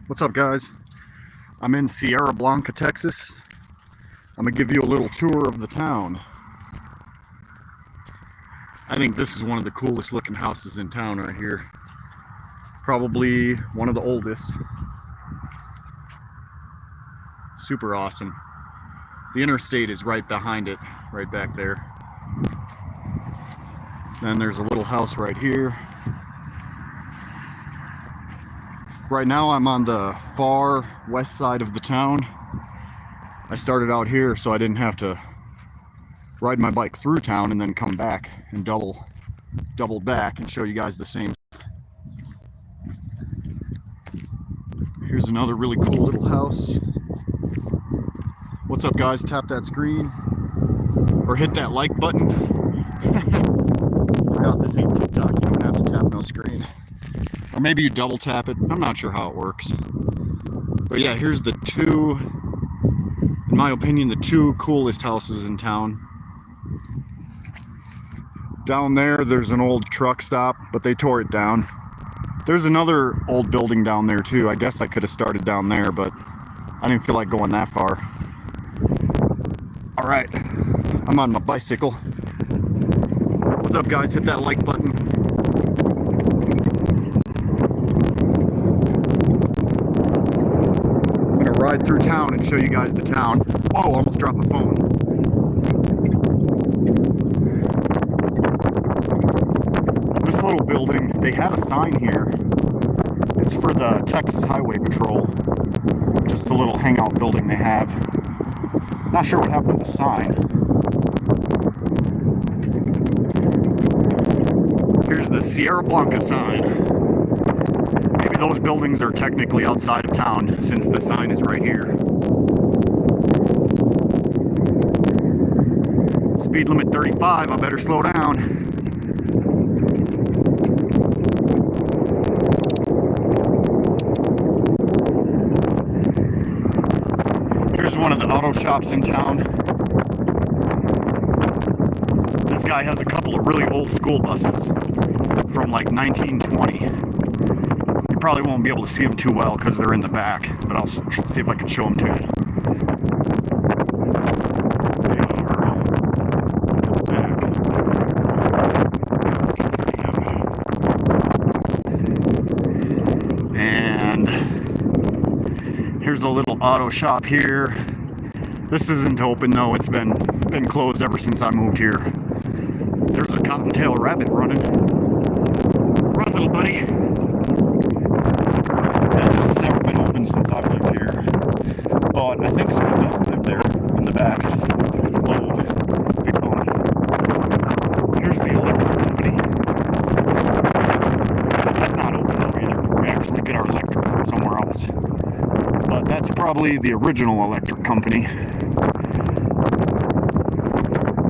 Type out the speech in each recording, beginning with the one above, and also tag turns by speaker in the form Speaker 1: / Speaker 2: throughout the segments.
Speaker 1: What's up, guys? I'm in Sierra Blanca, Texas. I'm gonna give you a little tour of the town. I think this is one of the coolest looking houses in town right here. Probably one of the oldest. Super awesome. The interstate is right behind it, right back there. Then there's a little house right here. Right now I'm on the far west side of the town. I started out here so I didn't have to ride my bike through town and then come back and double back and show you guys the same. Here's another really cool little house. What's up, guys? Tap that screen or hit that like button. Forgot this ain't TikTok. You don't have to tap no screen. Or maybe you double tap it. I'm not sure how it works. But yeah, here's the two, in my opinion, the two coolest houses in town. Down there's an old truck stop, but they tore it down. There's another old building down there too. I guess I could have started down there, but I didn't feel like going that far. All right, I'm on my bicycle. What's up, guys? Hit that like button. I'm gonna ride through town and show you guys the town. Whoa, almost dropped my phone. This little building, they had a sign here. It's for the Texas Highway Patrol. Just a little hangout building they have. Not sure what happened to the sign. Here's the Sierra Blanca sign. Maybe those buildings are technically outside of town since the sign is right here. Speed limit 35, I better slow down. Here's one of the auto shops in town. This guy has a couple of really old school buses from like 1920. You probably won't be able to see them too well because they're in the back, but I'll see if I can show them to you. And here's a little auto shop here. This isn't open though, it's been closed ever since I moved here. There's a cottontail rabbit running. Run, little buddy. Yeah, this has never been open since I've lived here. But I think someone does live there in the back. Whoa, big bone. Here's the electric company. That's not open though either. We actually get our electric from somewhere else. But that's probably the original electric company.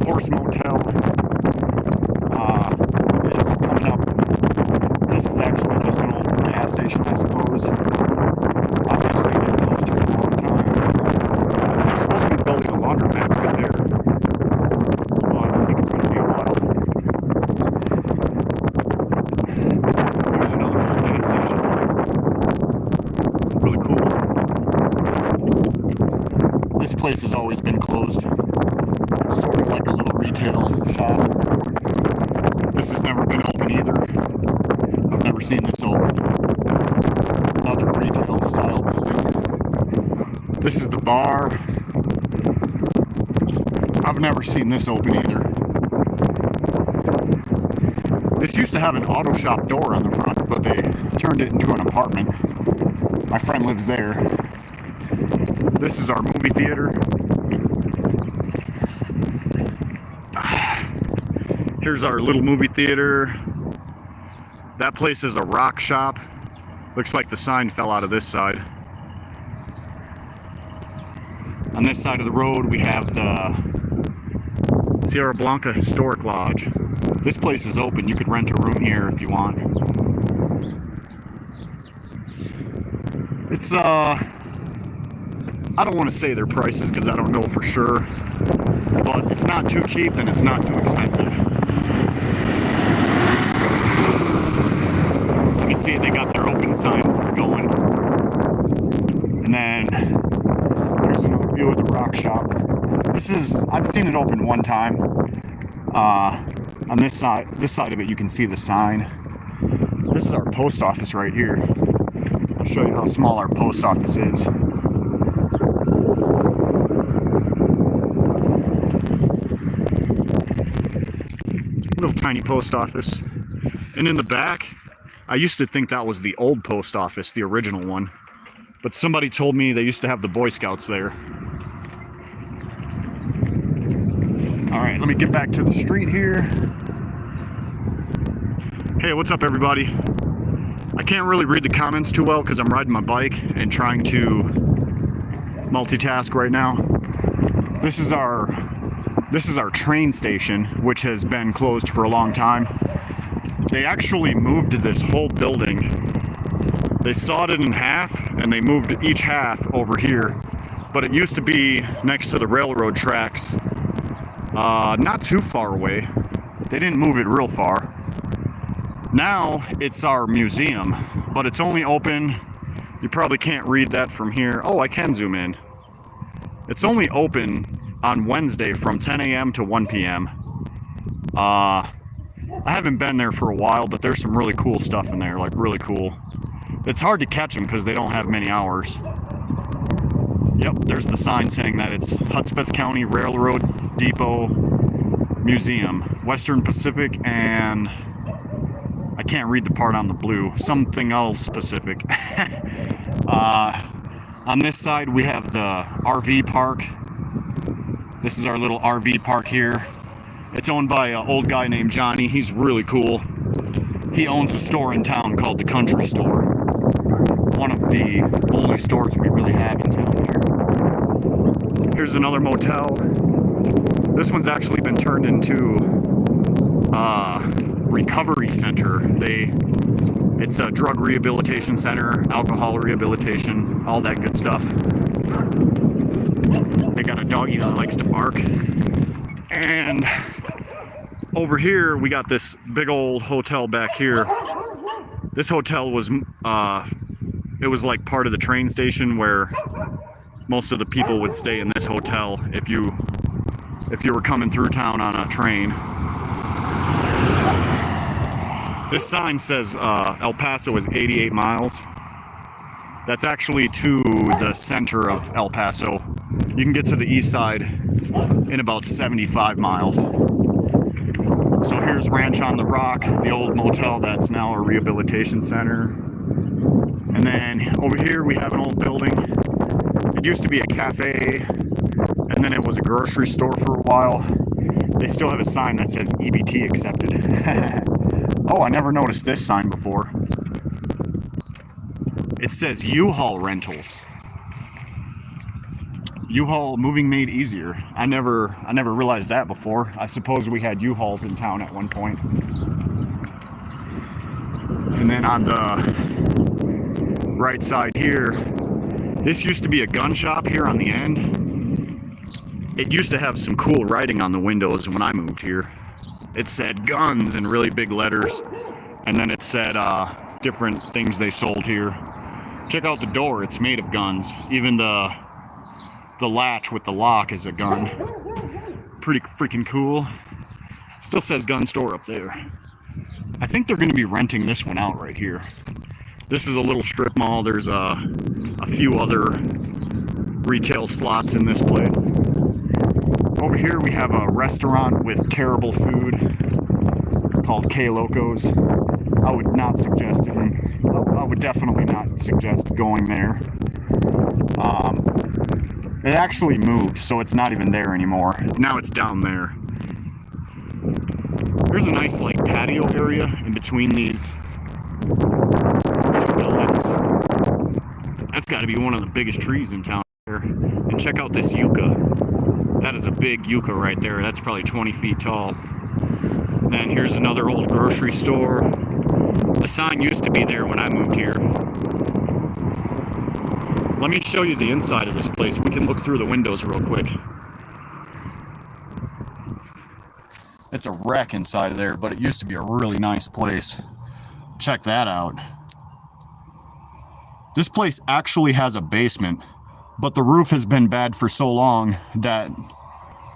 Speaker 1: Horse Motel is coming up. This is actually just an old gas station, I suppose. Obviously been closed for a long time. It's supposed to be building a laundromat right there, but I think it's going to be a while. Here's another old gas station. Really cool. This place has always been closed. Sort of like a little retail shop. This has never been open either. I've never seen this open. Another retail style building. This is the bar. I've never seen this open either. This used to have an auto shop door on the front, but they turned it into an apartment. My friend lives there. This is our movie theater. Here's our little movie theater. That place is a rock shop. Looks like the sign fell out of this side. On this side of the road we have the Sierra Blanca Historic Lodge. This place is open. You could rent a room here if you want. It's I don't want to say their prices because I don't know for sure, but it's not too cheap and it's not too expensive. You can see they got their open sign going. And then here's another view of the rock shop. I've seen it open one time. On this side of it, you can see the sign. This is our post office right here. I'll show you how small our post office is. Little tiny post office. And in the back, I used to think that was the old post office, the original one. But somebody told me they used to have the Boy Scouts there. Alright, let me get back to the street here. Hey, what's up everybody? I can't really read the comments too well because I'm riding my bike and trying to multitask right now. This is our train station, which has been closed for a long time. They actually moved this whole building. They sawed it in half and they moved each half over here. But it used to be next to the railroad tracks, not too far away. They didn't move it real far. Now it's our museum, but it's only open. You probably can't read that from here. Oh, I can zoom in. It's only open on Wednesday from 10 a.m. to 1 p.m. I haven't been there for a while, but there's some really cool stuff in there, like really cool. It's hard to catch them because they don't have many hours. Yep, there's the sign saying that it's Hudspeth County Railroad Depot Museum, Western Pacific, and I can't read the part on the blue. Something else Pacific. On this side, we have the RV park. This is our little RV park here. It's owned by an old guy named Johnny. He's really cool. He owns a store in town called the Country Store. One of the only stores we really have in town here. Here's another motel. This one's actually been turned into a recovery center. It's a drug rehabilitation center, alcohol rehabilitation, all that good stuff. They got a doggy that likes to bark. And over here, we got this big old hotel back here. This hotel was, it was like part of the train station where most of the people would stay in this hotel if you were coming through town on a train. This sign says El Paso is 88 miles. That's actually to the center of El Paso. You can get to the east side in about 75 miles. So here's Ranch on the Rock, the old motel that's now a rehabilitation center. And then over here we have an old building. It used to be a cafe, and then it was a grocery store for a while. They still have a sign that says EBT accepted. Oh, I never noticed this sign before. It says U-Haul rentals. U-Haul moving made easier. I never realized that before. I suppose we had U-Hauls in town at one point. And then on the right side here, this used to be a gun shop here on the end. It used to have some cool writing on the windows when I moved here. It said guns in really big letters, and then it said different things they sold here. Check out the door, it's made of guns. Even the latch with the lock is a gun. Pretty freaking cool. Still says gun store up there. I think they're going to be renting this one out right here. This is a little strip mall. There's a few other retail slots in this place. Over here we have a restaurant with terrible food called K Locos. I would not suggest it. I would definitely not suggest going there. It actually moved, so it's not even there anymore. Now it's down there. There's a nice like patio area in between these two buildings. That's got to be one of the biggest trees in town here. And check out this yucca. That is a big yucca right there. That's probably 20 feet tall. And here's another old grocery store. The sign used to be there when I moved here. Let me show you the inside of this place. We can look through the windows real quick. It's a wreck inside of there, but it used to be a really nice place. Check that out. This place actually has a basement, but the roof has been bad for so long that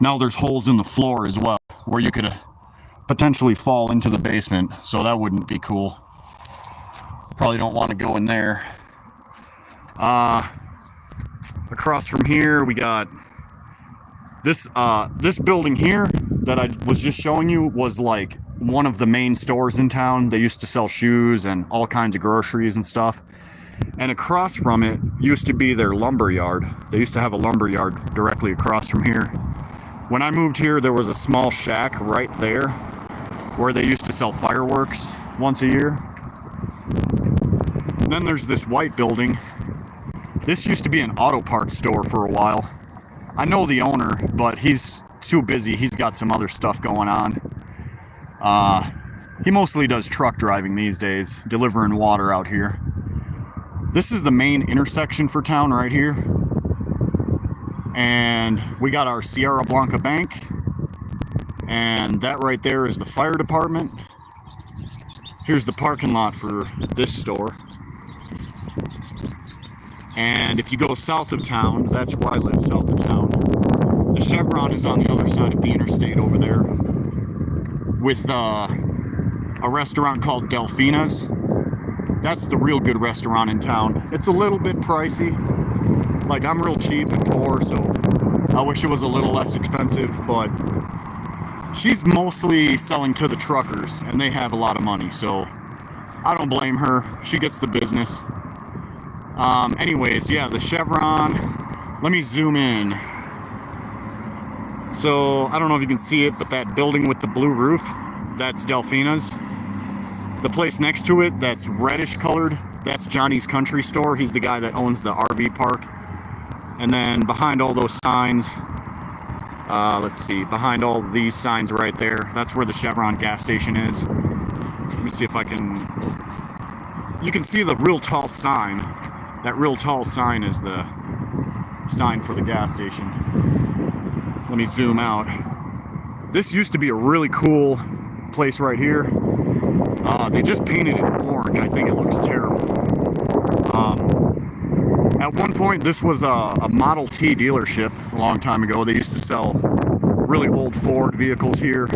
Speaker 1: now there's holes in the floor as well, where you could potentially fall into the basement, so that wouldn't be cool. Probably don't want to go in there. Across from here, we got this building here that I was just showing you was like one of the main stores in town. They used to sell shoes and all kinds of groceries and stuff. And across from it used to be their lumber yard. They used to have a lumber yard directly across from here. When I moved here, there was a small shack right there where they used to sell fireworks once a year. And then there's this white building. This used to be an auto parts store for a while. I know the owner, but he's too busy. He's got some other stuff going on. He mostly does truck driving these days, delivering water out here. This is the main intersection for town right here. And we got our Sierra Blanca Bank. And that right there is the fire department. Here's the parking lot for this store. And if you go south of town, that's where I live, south of town. The Chevron is on the other side of the interstate over there with a restaurant called Delfina's. That's the real good restaurant in town. It's a little bit pricey. Like, I'm real cheap and poor, so I wish it was a little less expensive, but she's mostly selling to the truckers, and they have a lot of money, so I don't blame her. She gets the business. Anyways, yeah, the Chevron. Let me zoom in. So, I don't know if you can see it, but that building with the blue roof, that's Delfina's. The place next to it, that's reddish colored, that's Johnny's Country Store. He's the guy that owns the RV park. And then behind all those signs, let's see, behind all these signs right there, that's where the Chevron gas station is. Let me see if I can... You can see the real tall sign. That real tall sign is the sign for the gas station. Let me zoom out. This used to be a really cool place right here. They just painted it orange. I think it looks terrible. At one point, this was a Model T dealership a long time ago. They used to sell really old Ford vehicles here.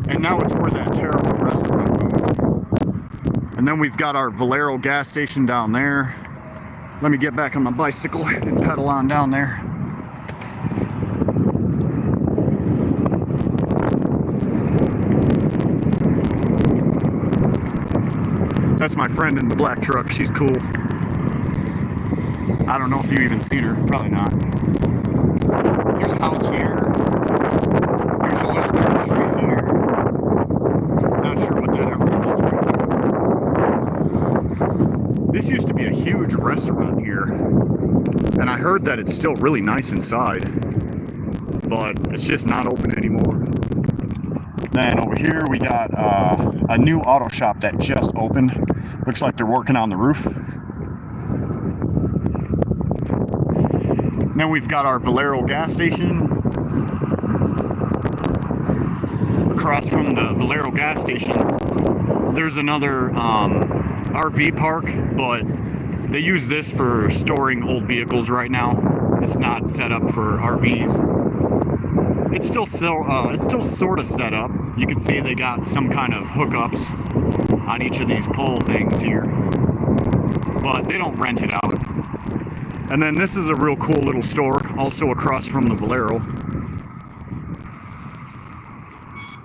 Speaker 1: And now it's where that terrible restaurant moved. And then we've got our Valero gas station down there. Let me get back on my bicycle and pedal on down there. That's my friend in the black truck. She's cool. I don't know if you've even seen her. Probably not. There's a house here. There's a little dirt street here. Not sure what that ever was right there. This used to be a huge restaurant here. And I heard that it's still really nice inside. But it's just not open anymore. Then over here we got a new auto shop that just opened. Looks like they're working on the roof. Then we've got our Valero gas station. Across from the Valero gas station, there's another RV park, but they use this for storing old vehicles right now. It's not set up for RVs. It's still sort of set up. You can see they got some kind of hookups on each of these pole things here, but they don't rent it out. And then this is a real cool little store, also across from the Valero.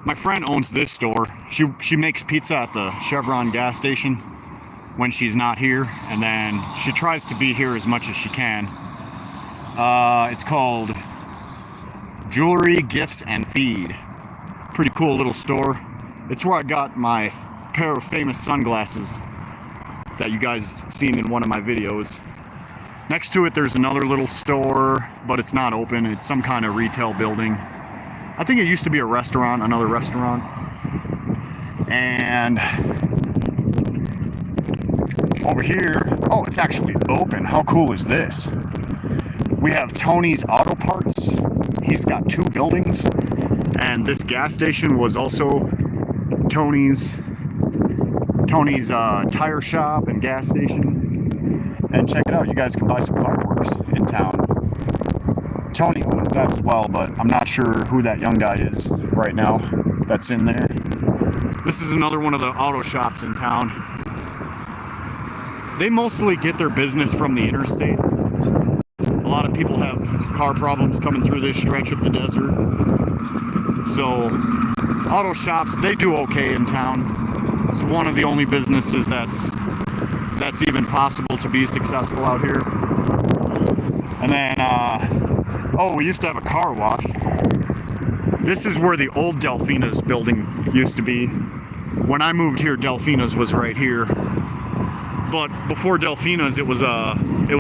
Speaker 1: My friend owns this store. She makes pizza at the Chevron gas station when she's not here, and then she tries to be here as much as she can. It's called Jewelry, Gifts, and Feed. Pretty cool little store. It's where I got my pair of famous sunglasses that you guys seen in one of my videos. Next to it, there's another little store, but it's not open. It's some kind of retail building. I think it used to be a restaurant, another restaurant. And over here, oh, it's actually open. How cool is this? We have Tony's Auto Parts. He's got two buildings. And this gas station was also Tony's tire shop and gas station. And check it out, you guys can buy some fireworks in town. Tony owns that as well, but I'm not sure who that young guy is right now that's in there. This is another one of the auto shops in town. They mostly get their business from the interstate. A lot of people have car problems coming through this stretch of the desert. So, auto shops, they do okay in town. It's one of the only businesses that's even possible to be successful out here. And then, oh, we used to have a car wash. This is where the old Delfina's building used to be. When I moved here, Delfina's was right here. But before Delfina's, it was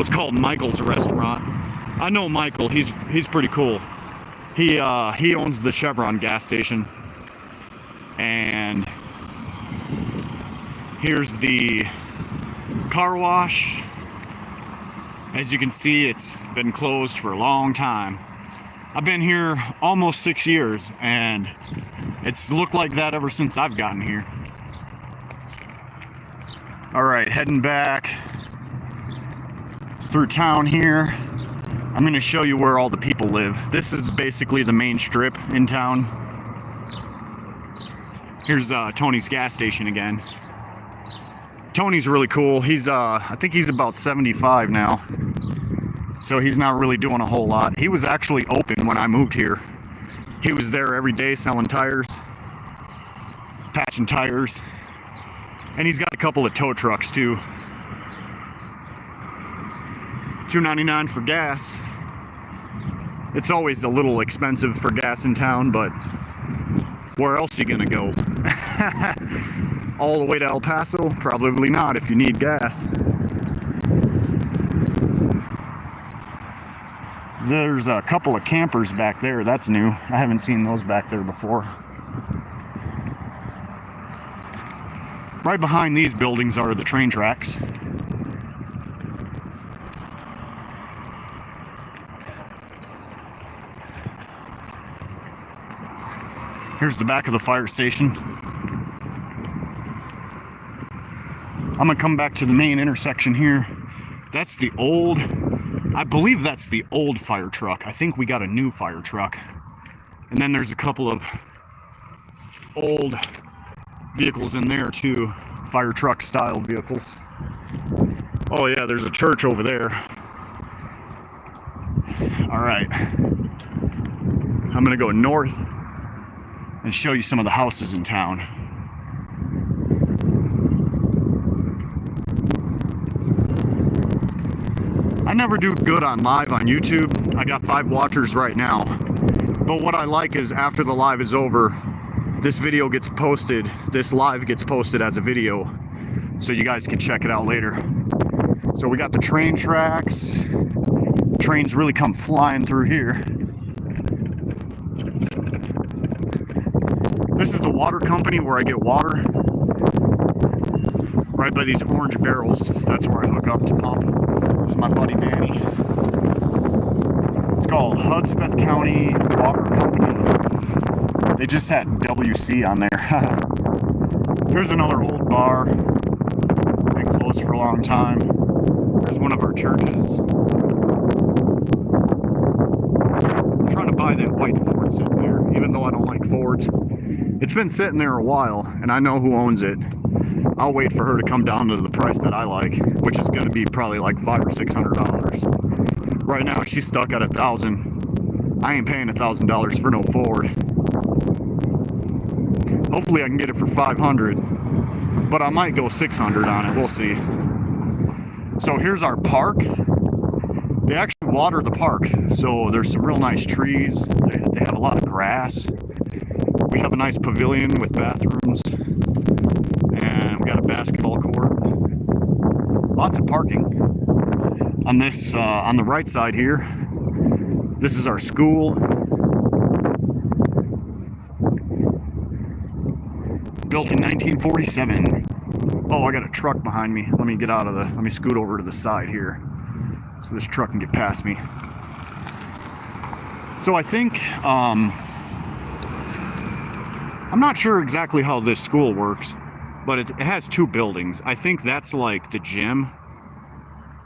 Speaker 1: called Michael's Restaurant. I know Michael. He's pretty cool. He owns the Chevron gas station. And here's the car wash. As you can see, it's been closed for a long time. I've been here almost 6 years, and it's looked like that ever since I've gotten here. All right, heading back through town here. I'm going to show you where all the people live. This is basically the main strip in town. Here's Tony's gas station again. Tony's really cool. He's I think he's about 75 now. So he's not really doing a whole lot. He was actually open when I moved here. He was there every day selling tires, patching tires. And he's got a couple of tow trucks too. $2.99 for gas. It's always a little expensive for gas in town, but where else are you gonna go? All the way to El Paso? Probably not if you need gas. There's a couple of campers back there. That's new. I haven't seen those back there before. Right behind these buildings are the train tracks. Here's the back of the fire station. I'm gonna come back to the main intersection here. That's the old, I believe that's the old fire truck. I think we got a new fire truck. And then there's a couple of old vehicles in there too, fire truck style vehicles. Oh yeah, there's a church over there. All right, I'm gonna go north and show you some of the houses in town. I never do good on live on YouTube. I got 5 watchers right now. But what I like is after the live is over, this video gets posted, this live gets posted as a video, so you guys can check it out later. So we got the train tracks. Trains really come flying through here. This is the water company where I get water. Right by these orange barrels. That's where I hook up to pump. This is my buddy Danny. It's called Hudspeth County Water Company. They just had WC on there. Here's another old bar. Been closed for a long time. There's one of our churches. I'm trying to buy that white Ford sitting there, even though I don't like Fords. It's been sitting there a while, and I know who owns it. I'll wait for her to come down to the price that I like, which is going to be probably like $500 or $600. Right now, she's stuck at $1,000. I ain't paying $1,000 for no Ford. Hopefully, I can get it for $500, but I might go $600 on it. We'll see. So here's our park. They actually water the park, so there's some real nice trees. They have a lot of grass. We have a nice pavilion with bathrooms, and we got a basketball court. Lots of parking. On this, on the right side here, this is our school. Built in 1947. Oh, I got a truck behind me. Let me scoot over to the side here, so this truck can get past me. So I think, I'm not sure exactly how this school works, but it has 2 buildings. I think that's like the gym,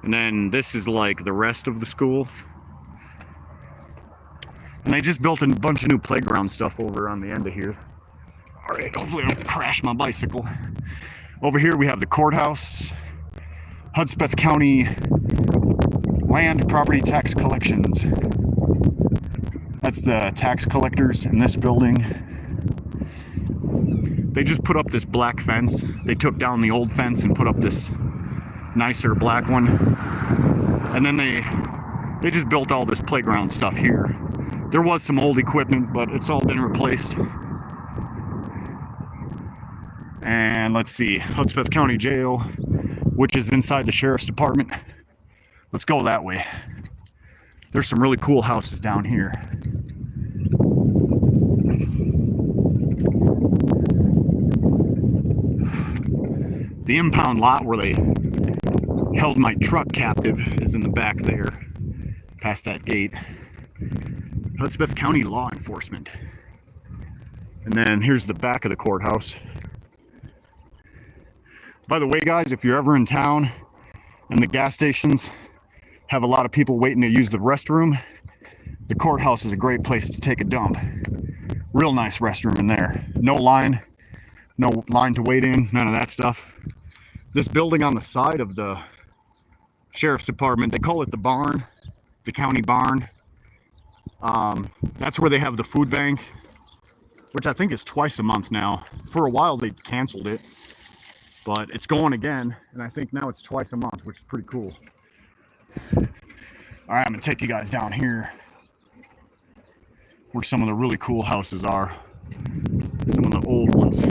Speaker 1: And then this is like the rest of the school. And they just built a bunch of new playground stuff over on the end of here. All right, hopefully I don't crash my bicycle. Over here we have the courthouse, Hudspeth County Land Property Tax Collections. That's the tax collectors in this building. They just put up this black fence. They took down the old fence and put up this nicer black one. And then they just built all this playground stuff here. There was some old equipment, but it's all been replaced. And let's see, Hudspeth County Jail, which is inside the Sheriff's Department. Let's go that way. There's some really cool houses down here. The impound lot where they held my truck captive is in the back there, past that gate. Hudspeth County Law Enforcement. And then here's the back of the courthouse. By the way, guys, if you're ever in town and the gas stations have a lot of people waiting to use the restroom, the courthouse is a great place to take a dump. Real nice restroom in there. No line to wait in, none of that stuff. This building on the side of the Sheriff's Department, they call it the barn, the county barn. That's where they have the food bank, which I think is twice a month now. For a while they canceled it, but it's going again, and I think now it's twice a month, which is pretty cool. All right, I'm gonna take you guys down here where some of the really cool houses are, some of the old ones.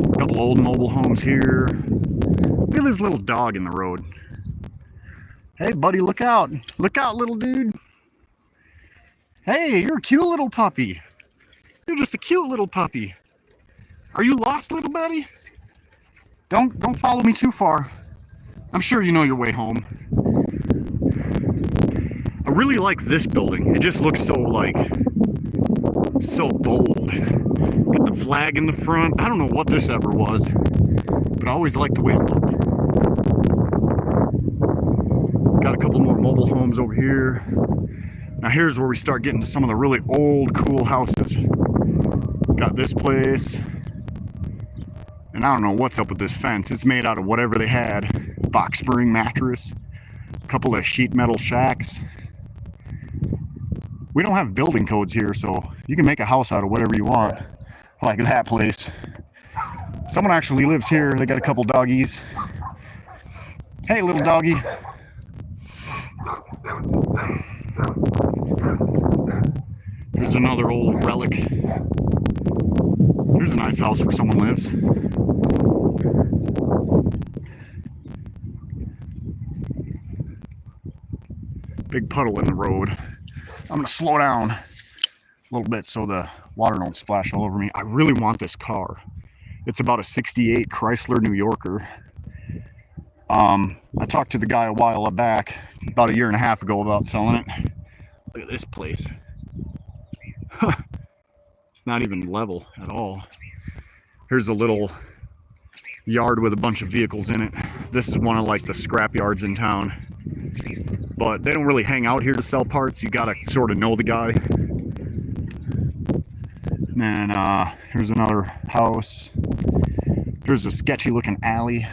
Speaker 1: A couple old mobile homes here. Look at this little dog in the road. Hey buddy, look out. Look out, little dude. Hey, you're a cute little puppy. You're just a cute little puppy. Are you lost, little buddy? Don't follow me too far. I'm sure you know your way home. I really like this building. It just looks so bold. Got the flag in the front. I don't know what this ever was, but I always liked the way it looked. Got a couple more mobile homes over here. Now here's where we start getting to some of the really old, cool houses. Got this place. And I don't know what's up with this fence. It's made out of whatever they had. Box spring mattress. A couple of sheet metal shacks. We don't have building codes here, so you can make a house out of whatever you want. Like that place. Someone actually lives here. They got a couple doggies. Hey, little doggy. Here's another old relic. Here's a nice house where someone lives. Big puddle in the road. I'm gonna slow down a little bit so the water don't splash all over me. I really want this car. It's about a 68 Chrysler New Yorker. I talked to the guy a while back, about a year and a half ago, about selling it. Look at this place. It's not even level at all. Here's a little yard with a bunch of vehicles in it. This is one of like the scrap yards in town. But they don't really hang out here to sell parts. You gotta sort of know the guy. And then here's another house. Here's a sketchy looking alley.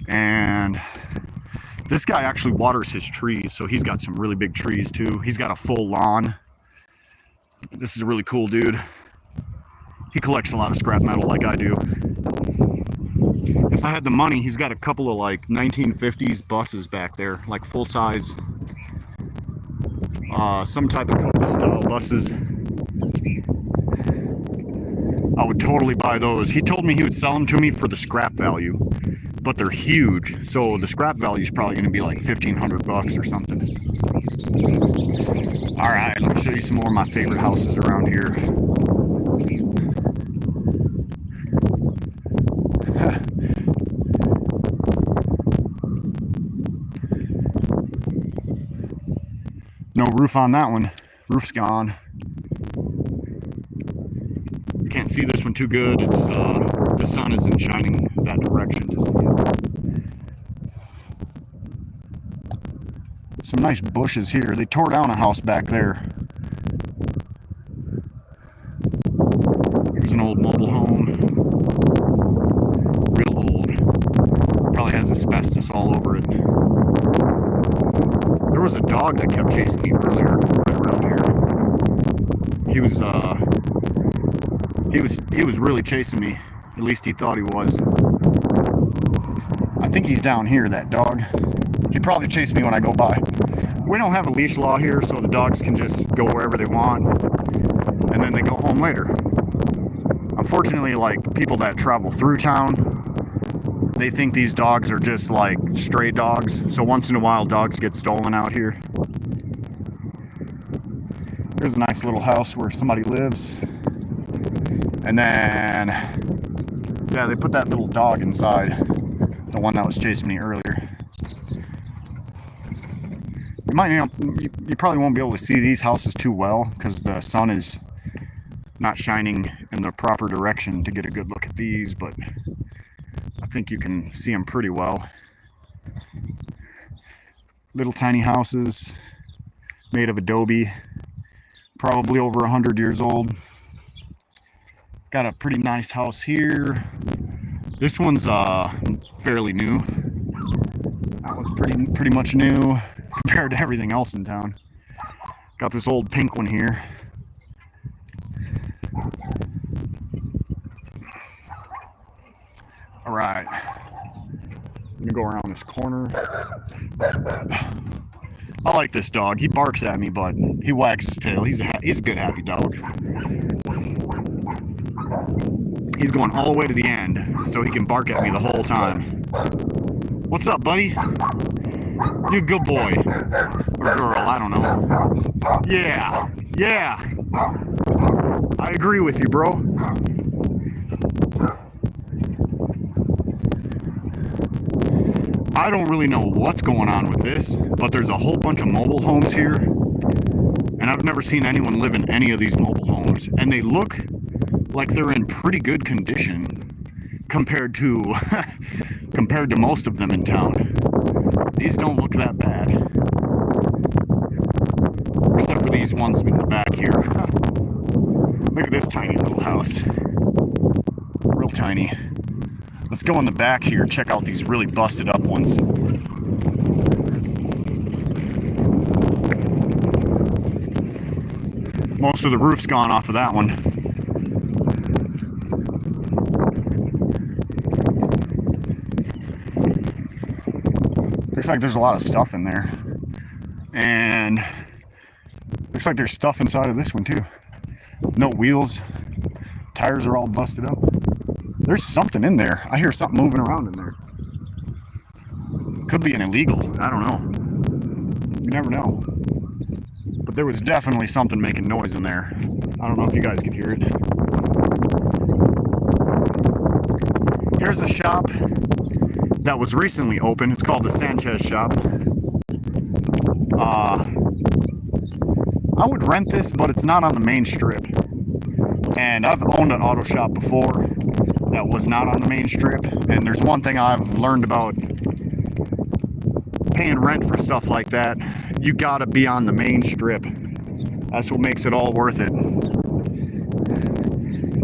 Speaker 1: And this guy actually waters his trees, so he's got some really big trees too. He's got a full lawn. This is a really cool dude. He collects a lot of scrap metal like I do. If I had the money, he's got a couple of like 1950s buses back there, like full size, some type of coach style buses. I would totally buy those. He told me he would sell them to me for the scrap value, but they're huge, so the scrap value is probably going to be like 1,500 bucks or something. All right, let me show you some more of my favorite houses around here. No roof on that one. Roof's gone. Can't see this one too good. It's the sun isn't shining that direction to see it. Some nice bushes here. They tore down a house back there. Here's an old mobile home. Real old. Probably has asbestos all over it. There was a dog that kept chasing me earlier, right around here. He was really chasing me. At least he thought he was. I think he's down here, that dog. He probably chased me when I go by. We don't have a leash law here, so the dogs can just go wherever they want, and then they go home later. Unfortunately, like, people that travel through town, they think these dogs are just like stray dogs. So once in a while, dogs get stolen out here. Here's a nice little house where somebody lives. And then, yeah, they put that little dog inside. The one that was chasing me earlier. You probably won't be able to see these houses too well because the sun is not shining in the proper direction to get a good look at these, but I think you can see them pretty well. Little tiny houses made of adobe, probably over 100 years old. Got a pretty nice house here. This one's fairly new. That one's pretty much new compared to everything else in town. Got this old pink one here. All right, I'm gonna go around this corner. I like this dog. He barks at me, but he wags his tail. He's a good, happy dog. He's going all the way to the end, so he can bark at me the whole time. What's up, buddy? You a good boy. Or girl, I don't know. Yeah, yeah. I agree with you, bro. I don't really know what's going on with this, but there's a whole bunch of mobile homes here, and I've never seen anyone live in any of these mobile homes, and they look like they're in pretty good condition compared to most of them in town. These don't look that bad, except for these ones in the back here. Look at this tiny little house, real tiny. Let's go in the back here, check out these really busted up ones. Most of the roof's gone off of that one. Looks like there's a lot of stuff in there. And looks like there's stuff inside of this one too. No wheels. Tires are all busted up. There's something in there. I hear something moving around in there. Could be an illegal. I don't know. You never know. But there was definitely something making noise in there. I don't know if you guys could hear it. Here's a shop that was recently open. It's called the Sanchez shop. I would rent this, but it's not on the main strip. And I've owned an auto shop before that was not on the main strip, and there's one thing I've learned about paying rent for stuff like that: you gotta be on the main strip. That's what makes it all worth it.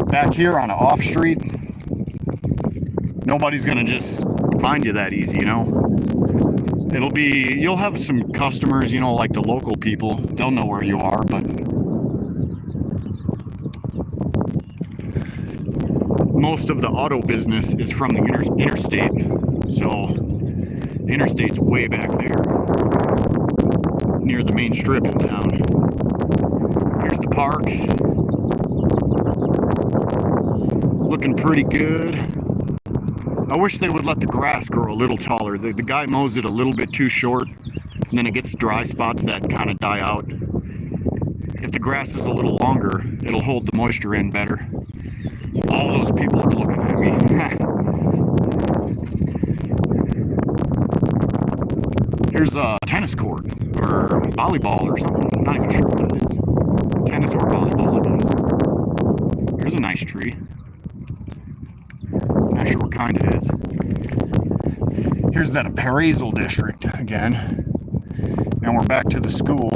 Speaker 1: Back here on an off street, nobody's gonna just find you that easy, you know. You'll have some customers, you know, like the local people. They'll know where you are, but most of the auto business is from the interstate, so the interstate's way back there, near the main strip in town. Here's the park, looking pretty good. I wish they would let the grass grow a little taller. The guy mows it a little bit too short, and then it gets dry spots that kind of die out. If the grass is a little longer, it'll hold the moisture in better. All those people are looking at me. Here's a tennis court, or volleyball or something. I'm not even sure what it is. Tennis or volleyball, I guess. There's a nice tree. Not sure what kind it is. Here's that appraisal district again. And we're back to the school.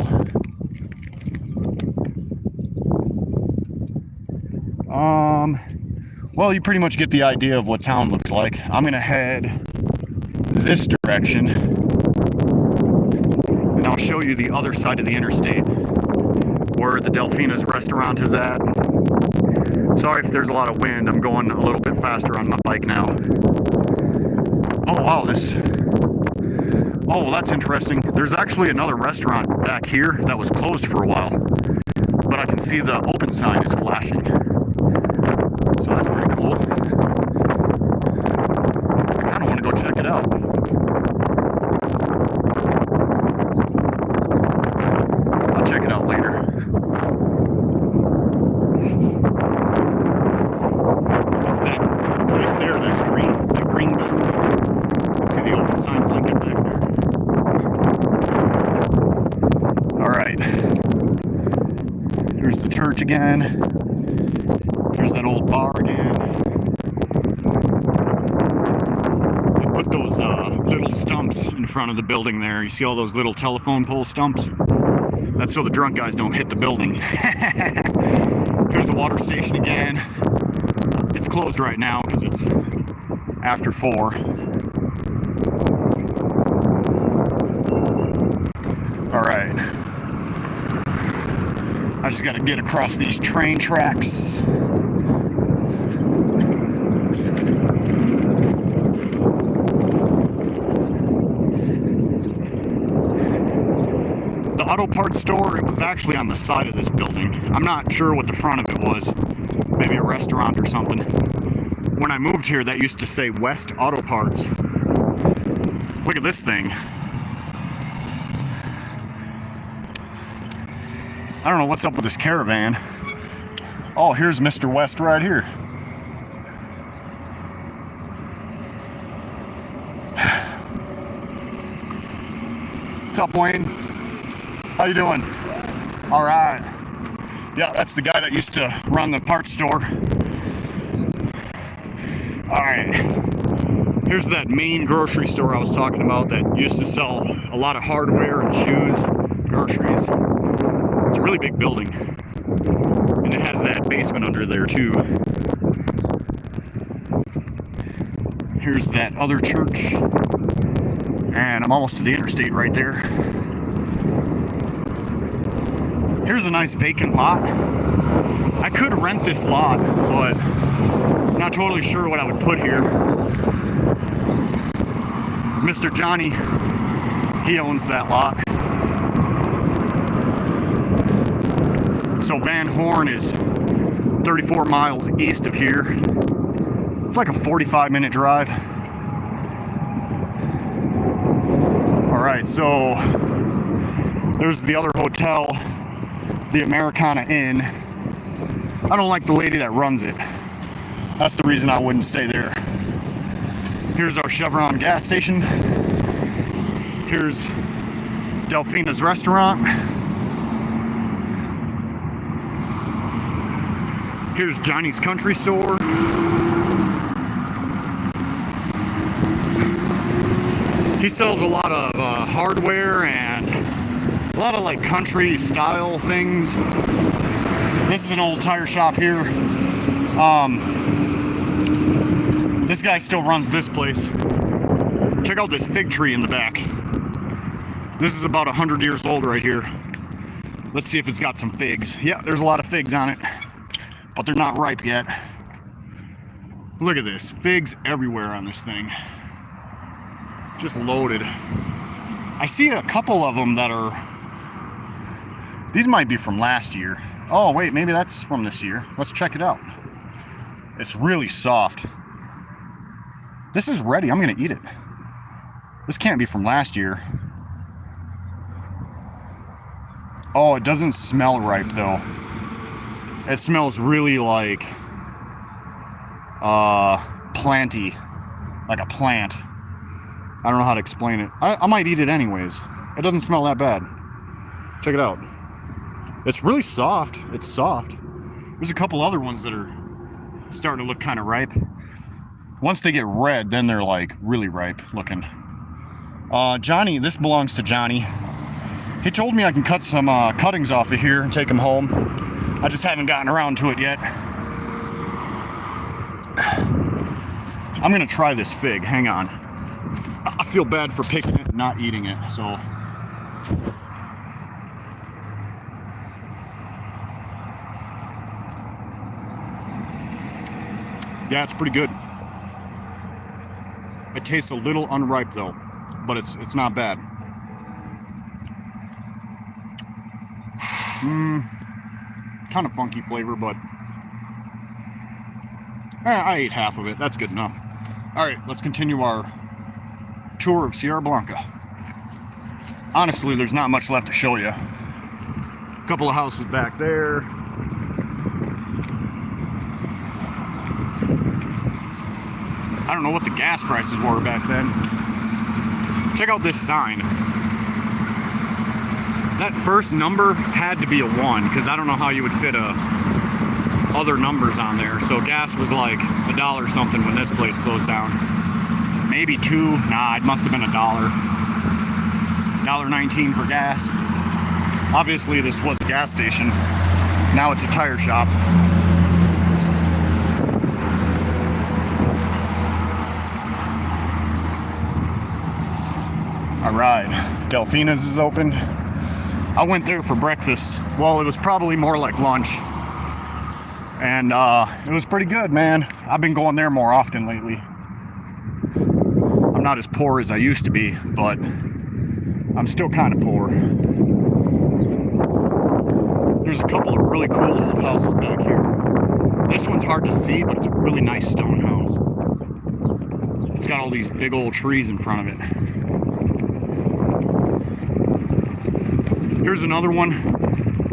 Speaker 1: Well, you pretty much get the idea of what town looks like. I'm gonna head this direction, and I'll show you the other side of the interstate where the Delfina's restaurant is at. Sorry if there's a lot of wind. I'm going a little bit faster on my bike now. Oh wow, oh well, that's interesting. There's actually another restaurant back here that was closed for a while, but I can see the open sign is flashing. So that's pretty cool. I kind of want to go check it out. I'll check it out later. What's that place there? That's green. That green building. See the open sign blinking back there. Alright. Here's the church again. Here's that old bar again. They put those little stumps in front of the building there. You see all those little telephone pole stumps? That's so the drunk guys don't hit the building. Here's the water station again. It's closed right now because it's after 4. Alright. I just gotta get across these train tracks. The auto parts store, it was actually on the side of this building. I'm not sure what the front of it was. Maybe a restaurant or something. When I moved here, that used to say West Auto Parts. Look at this thing. I don't know what's up with this caravan. Oh, here's Mr. West right here. What's up, Wayne? How you doing? All right. Yeah, that's the guy that used to run the parts store. All right. Here's that main grocery store I was talking about that used to sell a lot of hardware and shoes, groceries. It's a really big building. And it has that basement under there too. Here's that other church. And I'm almost to the interstate right there. Here's a nice vacant lot. I could rent this lot, but I'm not totally sure what I would put here. Mr. Johnny, he owns that lot. So Van Horn is 34 miles east of here. It's like a 45-minute drive. All right, so there's the other hotel, the Americana Inn. I don't like the lady that runs it. That's the reason I wouldn't stay there. Here's our Chevron gas station. Here's Delfina's restaurant. Here's Johnny's Country Store. He sells a lot of hardware and a lot of like country style things. This is an old tire shop here. This guy still runs this place. Check out this fig tree in the back. This is about 100 years old right here. Let's see if it's got some figs. Yeah, there's a lot of figs on it, but they're not ripe yet. Look at this, figs everywhere on this thing. Just loaded. I see a couple of them that are, these might be from last year. Oh wait, maybe that's from this year. Let's check it out. It's really soft. This is ready, I'm gonna eat it. This can't be from last year. Oh, it doesn't smell ripe though. It smells really like planty, like a plant. I don't know how to explain it. I might eat it anyways. It doesn't smell that bad. Check it out. It's really soft. It's soft. There's a couple other ones that are starting to look kind of ripe. Once they get red, then they're like really ripe looking. Johnny, this belongs to Johnny. He told me I can cut some cuttings off of here and take them home. I just haven't gotten around to it yet. I'm gonna try this fig. Hang on. I feel bad for picking it and not eating it, so. Yeah, it's pretty good. It tastes a little unripe though, but it's not bad. Kind of funky flavor, but I ate half of it. That's good enough. All right, let's continue our tour of Sierra Blanca. Honestly, there's not much left to show you. A couple of houses back there. I don't know what the gas prices were back then. Check out this sign. That first number had to be a 1, because I don't know how you would fit other numbers on there. So gas was like $1 something when this place closed down. Maybe 2. Nah, it must have been $1. $1.19 for gas. Obviously, this was a gas station. Now it's a tire shop. All right, Delfina's is open. I went there for breakfast. Well, it was probably more like lunch. And it was pretty good, man. I've been going there more often lately. I'm not as poor as I used to be, but I'm still kind of poor. There's a couple of really cool old houses back here. This one's hard to see, but it's a really nice stone house. It's got all these big old trees in front of it. Here's another one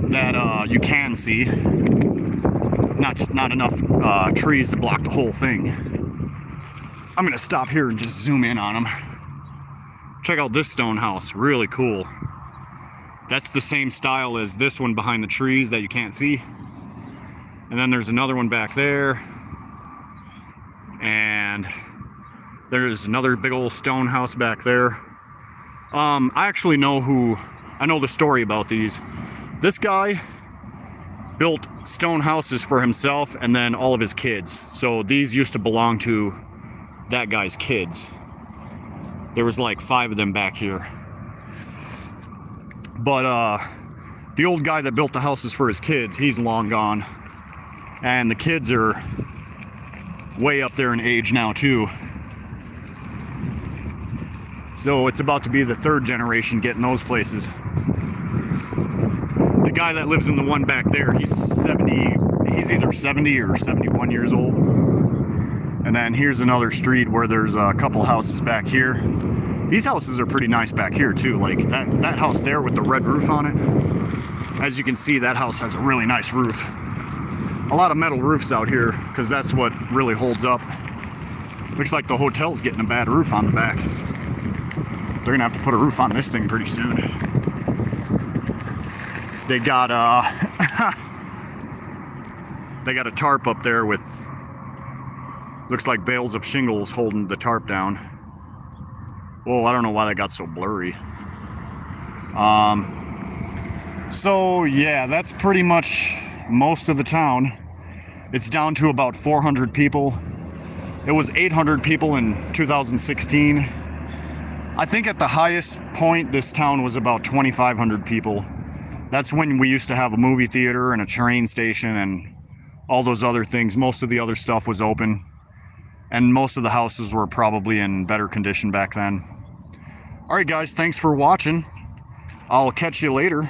Speaker 1: that you can see. Not enough trees to block the whole thing. I'm gonna stop here and just zoom in on them. Check out this stone house, really cool. That's the same style as this one behind the trees that you can't see. And then there's another one back there. And there's another big old stone house back there. I actually know I know the story about these. This guy built stone houses for himself and then all of his kids. So these used to belong to that guy's kids. There was like 5 of them back here. But the old guy that built the houses for his kids, he's long gone. And the kids are way up there in age now too. So it's about to be the 3rd generation getting those places. The guy that lives in the one back there, he's either 70 or 71 years old. And then here's another street where there's a couple houses back here. These houses are pretty nice back here too. Like that house there with the red roof on it. As you can see, that house has a really nice roof. A lot of metal roofs out here because that's what really holds up. Looks like the hotel's getting a bad roof on the back. They're gonna have to put a roof on this thing pretty soon. They got they got a tarp up there with looks like bales of shingles holding the tarp down. Well, I don't know why that got so blurry. So yeah, that's pretty much most of the town. It's down to about 400 people. It was 800 people in 2016. I think at the highest point, this town was about 2,500 people. That's when we used to have a movie theater and a train station and all those other things. Most of the other stuff was open. And most of the houses were probably in better condition back then. All right, guys, thanks for watching. I'll catch you later.